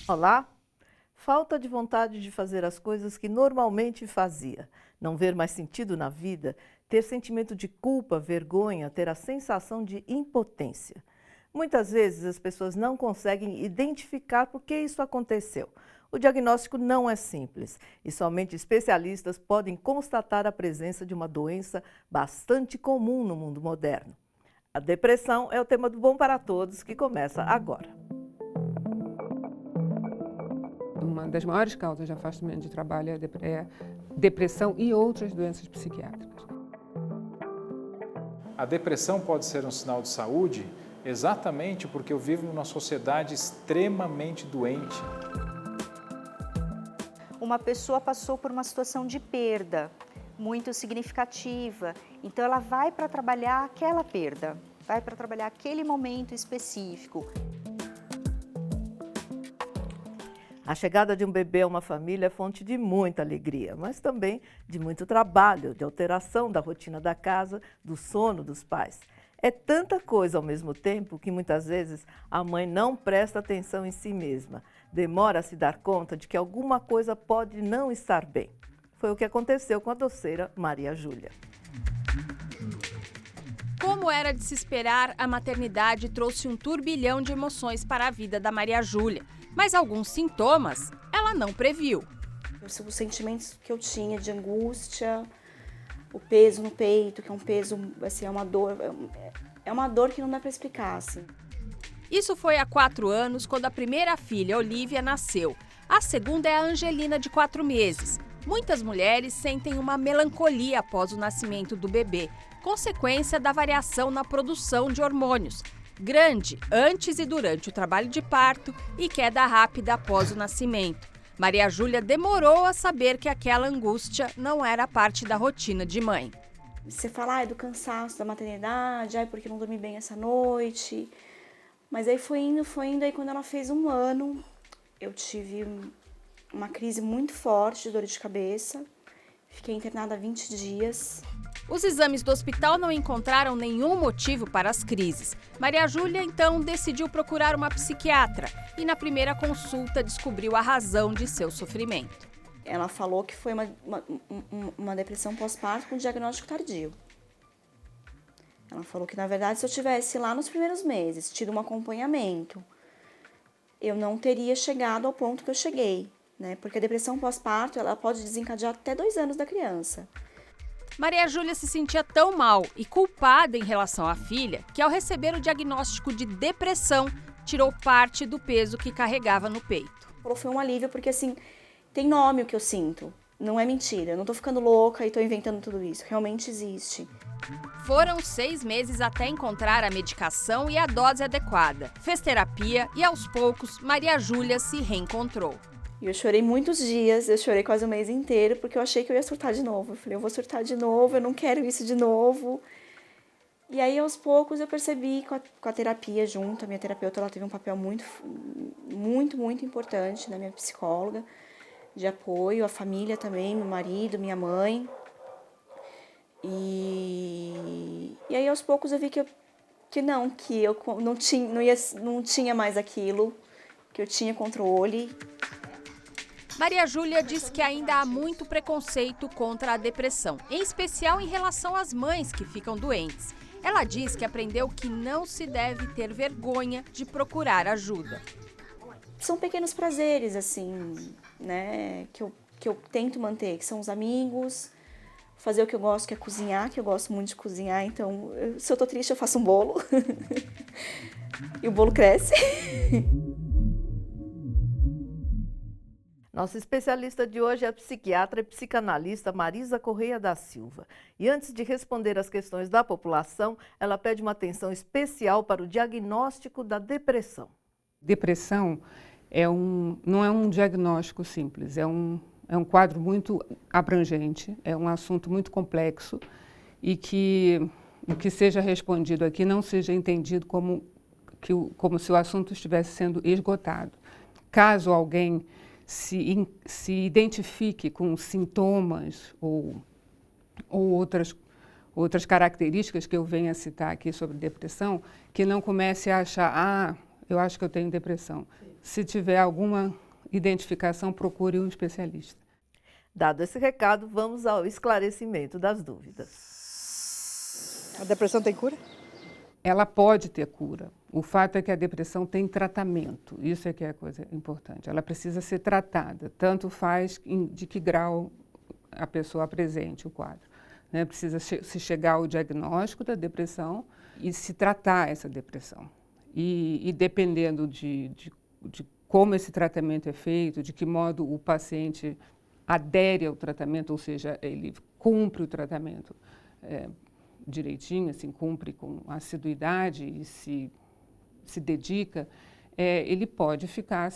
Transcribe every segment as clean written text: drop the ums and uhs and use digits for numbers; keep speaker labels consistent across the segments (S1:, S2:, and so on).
S1: Olá! Falta de vontade de fazer as coisas que normalmente fazia, não ver mais sentido na vida, ter sentimento de culpa, vergonha, ter a sensação de impotência. Muitas vezes as pessoas não conseguem identificar por que isso aconteceu. O diagnóstico não é simples e somente especialistas podem constatar a presença de uma doença bastante comum no mundo moderno. A depressão é o tema do Bom para Todos, que começa agora.
S2: Uma das maiores causas de afastamento de trabalho é depressão e outras doenças psiquiátricas.
S3: A depressão pode ser um sinal de saúde exatamente porque eu vivo numa sociedade extremamente doente.
S4: Uma pessoa passou por uma situação de perda muito significativa, então ela vai para trabalhar aquela perda, vai para trabalhar aquele momento específico.
S1: A chegada de um bebê a uma família é fonte de muita alegria, mas também de muito trabalho, de alteração da rotina da casa, do sono dos pais. É tanta coisa ao mesmo tempo que muitas vezes a mãe não presta atenção em si mesma, demora a se dar conta de que alguma coisa pode não estar bem. Foi o que aconteceu com a doceira Maria Júlia.
S5: Como era de se esperar, a maternidade trouxe um turbilhão de emoções para a vida da Maria Júlia. Mas alguns sintomas ela não previu.
S4: Os sentimentos que eu tinha de angústia, o peso no peito, que é um peso, assim, é uma dor que não dá para explicar, assim.
S5: Isso foi há 4 anos, quando a primeira filha, Olivia, nasceu. A segunda é a Angelina, de 4 meses. Muitas mulheres sentem uma melancolia após o nascimento do bebê, consequência da variação na produção de hormônios. Grande antes e durante o trabalho de parto e queda rápida após o nascimento. Maria Júlia demorou a saber que aquela angústia não era parte da rotina de mãe.
S4: Você fala do cansaço da maternidade, porque não dormi bem essa noite. Mas aí foi indo, aí quando ela fez 1 ano, eu tive uma crise muito forte de dor de cabeça. Fiquei internada há 20 dias.
S5: Os exames do hospital não encontraram nenhum motivo para as crises. Maria Júlia, então, decidiu procurar uma psiquiatra e, na primeira consulta, descobriu a razão de seu sofrimento.
S4: Ela falou que foi uma depressão pós-parto com diagnóstico tardio. Ela falou que, na verdade, se eu tivesse lá nos primeiros meses tido um acompanhamento, eu não teria chegado ao ponto que eu cheguei, né? Porque a depressão pós-parto ela pode desencadear até 2 anos da criança.
S5: Maria Júlia se sentia tão mal e culpada em relação à filha que, ao receber o diagnóstico de depressão, tirou parte do peso que carregava no peito.
S4: Foi um alívio porque, assim, tem nome o que eu sinto. Não é mentira, eu não tô ficando louca e tô inventando tudo isso. Realmente existe.
S5: Foram 6 meses até encontrar a medicação e a dose adequada. Fez terapia e, aos poucos, Maria Júlia se reencontrou.
S4: E eu chorei muitos dias, eu chorei quase 1 mês inteiro, porque eu achei que eu ia surtar de novo. Eu falei, eu vou surtar de novo, eu não quero isso de novo. E aí, aos poucos, eu percebi com a terapia junto, a minha terapeuta ela teve um papel muito importante na minha psicóloga, de apoio, a família também, meu marido, minha mãe. E aí, aos poucos, eu vi que eu não tinha mais aquilo, que eu tinha controle.
S5: Maria Júlia diz que ainda há muito preconceito contra a depressão, em especial em relação às mães que ficam doentes. Ela diz que aprendeu que não se deve ter vergonha de procurar ajuda.
S4: São pequenos prazeres, assim, né, que eu tento manter, que são os amigos, fazer o que eu gosto, que é cozinhar, que eu gosto muito de cozinhar, então, se eu tô triste, eu faço um bolo. E o bolo cresce.
S1: Nossa especialista de hoje é a psiquiatra e psicanalista Marisa Correia da Silva. E antes de responder às questões da população, ela pede uma atenção especial para o diagnóstico da depressão.
S2: Depressão não é um diagnóstico simples, é um quadro muito abrangente, é um assunto muito complexo e que o que seja respondido aqui não seja entendido como se o assunto estivesse sendo esgotado. Caso alguém se identifique com sintomas ou outras características que eu venha a citar aqui sobre depressão, que não comece a achar, eu acho que eu tenho depressão. se tiver alguma identificação, procure um especialista.
S1: Dado esse recado, vamos ao esclarecimento das dúvidas.
S6: A depressão tem cura?
S2: Ela pode ter cura. O fato é que a depressão tem tratamento. Isso é que é a coisa importante. Ela precisa ser tratada. Tanto faz de que grau a pessoa apresente o quadro. Né? Precisa se chegar ao diagnóstico da depressão e se tratar essa depressão. E dependendo de como esse tratamento é feito, de que modo o paciente adere ao tratamento, ou seja, ele cumpre o tratamento direitinho, assim, cumpre com assiduidade e se dedica, ele pode ficar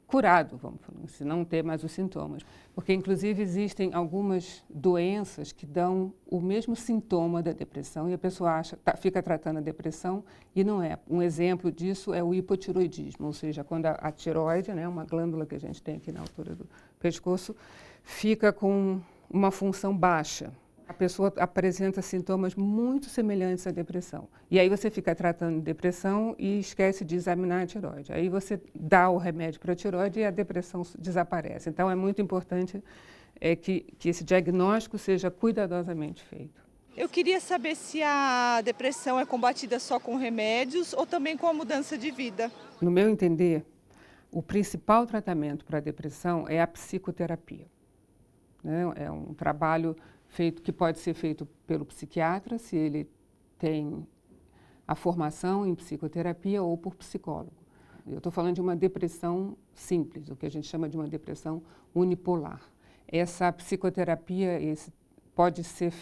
S2: curado, vamos falar, se não ter mais os sintomas. Porque, inclusive, existem algumas doenças que dão o mesmo sintoma da depressão e a pessoa fica tratando a depressão e não é. Um exemplo disso é o hipotiroidismo, ou seja, quando a tireoide, né, uma glândula que a gente tem aqui na altura do pescoço, fica com uma função baixa. A pessoa apresenta sintomas muito semelhantes à depressão. E aí você fica tratando de depressão e esquece de examinar a tireoide. Aí você dá o remédio para a tireoide e a depressão desaparece. Então é muito importante que esse diagnóstico seja cuidadosamente feito.
S6: Eu queria saber se a depressão é combatida só com remédios ou também com a mudança de vida.
S2: No meu entender, o principal tratamento para a depressão é a psicoterapia. Né? É um trabalho que pode ser feito pelo psiquiatra, se ele tem a formação em psicoterapia, ou por psicólogo. Eu estou falando de uma depressão simples, o que a gente chama de uma depressão unipolar. Essa psicoterapia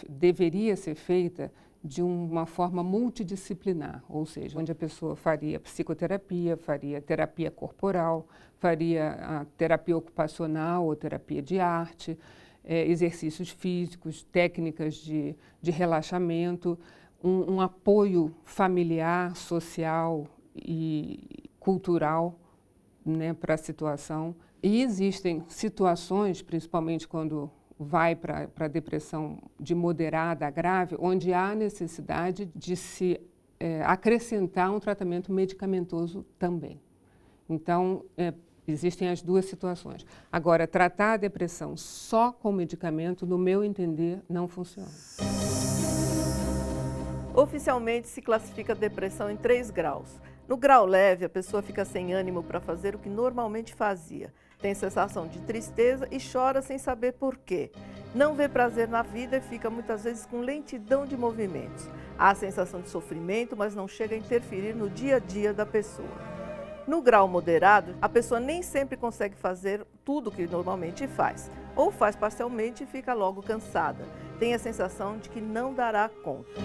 S2: deveria ser feita de uma forma multidisciplinar, ou seja, onde a pessoa faria psicoterapia, faria terapia corporal, faria a terapia ocupacional ou terapia de arte, exercícios físicos, técnicas de relaxamento, um apoio familiar, social e cultural, né, para a situação. E existem situações, principalmente quando vai para a depressão de moderada a grave, onde há necessidade de se acrescentar um tratamento medicamentoso também. Então, existem as duas situações. Agora, tratar a depressão só com medicamento, no meu entender, não funciona.
S1: Oficialmente se classifica a depressão em 3 graus. No grau leve, a pessoa fica sem ânimo para fazer o que normalmente fazia. Tem sensação de tristeza e chora sem saber por quê. Não vê prazer na vida e fica muitas vezes com lentidão de movimentos. Há a sensação de sofrimento, mas não chega a interferir no dia a dia da pessoa. No grau moderado, a pessoa nem sempre consegue fazer tudo o que normalmente faz, ou faz parcialmente e fica logo cansada. Tem a sensação de que não dará conta.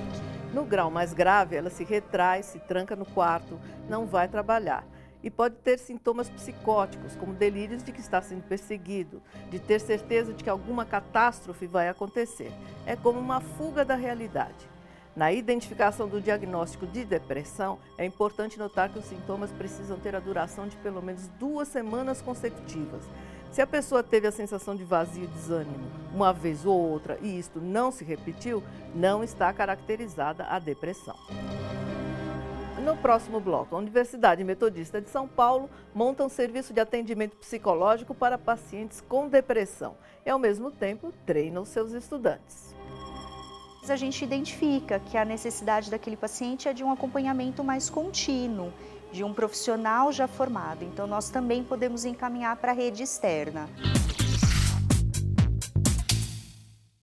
S1: No grau mais grave, ela se retrai, se tranca no quarto, não vai trabalhar. E pode ter sintomas psicóticos, como delírios de que está sendo perseguido, de ter certeza de que alguma catástrofe vai acontecer. É como uma fuga da realidade. Na identificação do diagnóstico de depressão, é importante notar que os sintomas precisam ter a duração de pelo menos 2 semanas consecutivas. Se a pessoa teve a sensação de vazio e desânimo uma vez ou outra e isto não se repetiu, não está caracterizada a depressão. No próximo bloco, a Universidade Metodista de São Paulo monta um serviço de atendimento psicológico para pacientes com depressão e, ao mesmo tempo, treina os seus estudantes.
S7: A gente identifica que a necessidade daquele paciente é de um acompanhamento mais contínuo, de um profissional já formado. Então, nós também podemos encaminhar para a rede externa.